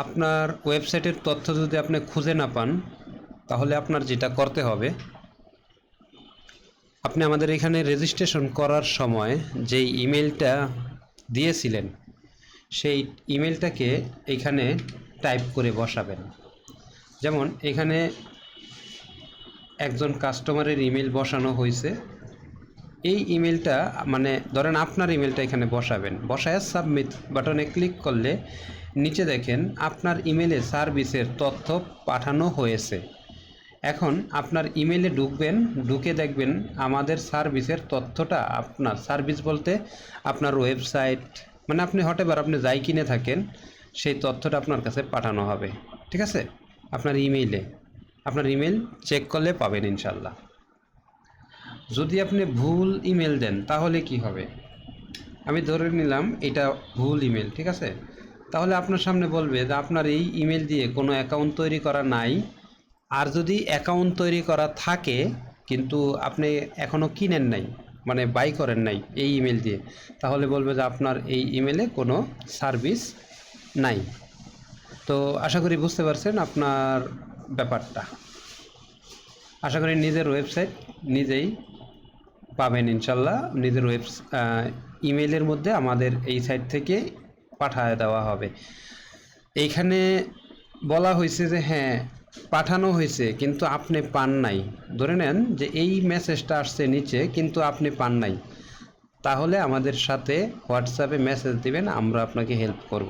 আপনার ওয়েবসাইটের তথ্য যদি আপনি খুঁজে না পান, তাহলে আপনার যেটা করতে হবে, আপনি আমাদের এখানে রেজিস্ট্রেশন করার সময় যেই ইমেলটা দিয়েছিলেন সেই ইমেলটাকে এখানে টাইপ করে বসাবেন। যেমন এখানে একজন কাস্টমারের ইমেল বসানো হয়েছে, এই ইমেলটা মানে ধরেন আপনার ইমেলটা এখানে বসাবেন, বসায় সাবমিট বাটনে ক্লিক করলে নিচে দেখেন আপনার ইমেলে সার্ভিসের তথ্য পাঠানো হয়েছে। এখন আপনার ইমেলে ঢুকবেন, ঢুকে দেখবেন আমাদের সার্ভিসের তথ্যটা, আপনার সার্ভিস বলতে আপনার ওয়েবসাইট, মানে আপনি হটেবার আপনি যাই কিনে থাকেন সেই তথ্যটা আপনার কাছে পাঠানো হবে। ঠিক আছে, আপনার ইমেইলে, আপনার ইমেল চেক করলে পাবেন ইনশাল্লাহ। যদি আপনি ভুল ইমেল দেন তাহলে কি হবে? আমি ধরে নিলাম এটা ভুল ইমেল, ঠিক আছে, তাহলে আপনার সামনে বলবে যে আপনার এই ইমেল দিয়ে কোনো অ্যাকাউন্ট তৈরি করা নাই। আর যদি অ্যাকাউন্ট তৈরি করা থাকে কিন্তু আপনি এখনও কিনেন নাই, মানে বাই করেন নাই এই ইমেল দিয়ে, তাহলে বলবে যে আপনার এই ইমেলে কোনো সার্ভিস নাই। তো আশা করি বুঝতে পারছেন আপনার ব্যাপারটা। আশা করি নিজের ওয়েবসাইট নিজেই পাবেন ইনশাল্লাহ। নিজের ইমেইলের মধ্যে আমাদের এই সাইট থেকে পাঠায় দেওয়া হবে। এইখানে বলা হয়েছে যে হ্যাঁ পাঠানো হয়েছে কিন্তু আপনি পান নাই, ধরে নেন যে এই মেসেজটা আসছে নিচে কিন্তু আপনি পান নাই, তাহলে আমাদের সাথে হোয়াটসঅ্যাপে মেসেজ দিবেন, আমরা আপনাকে হেল্প করব।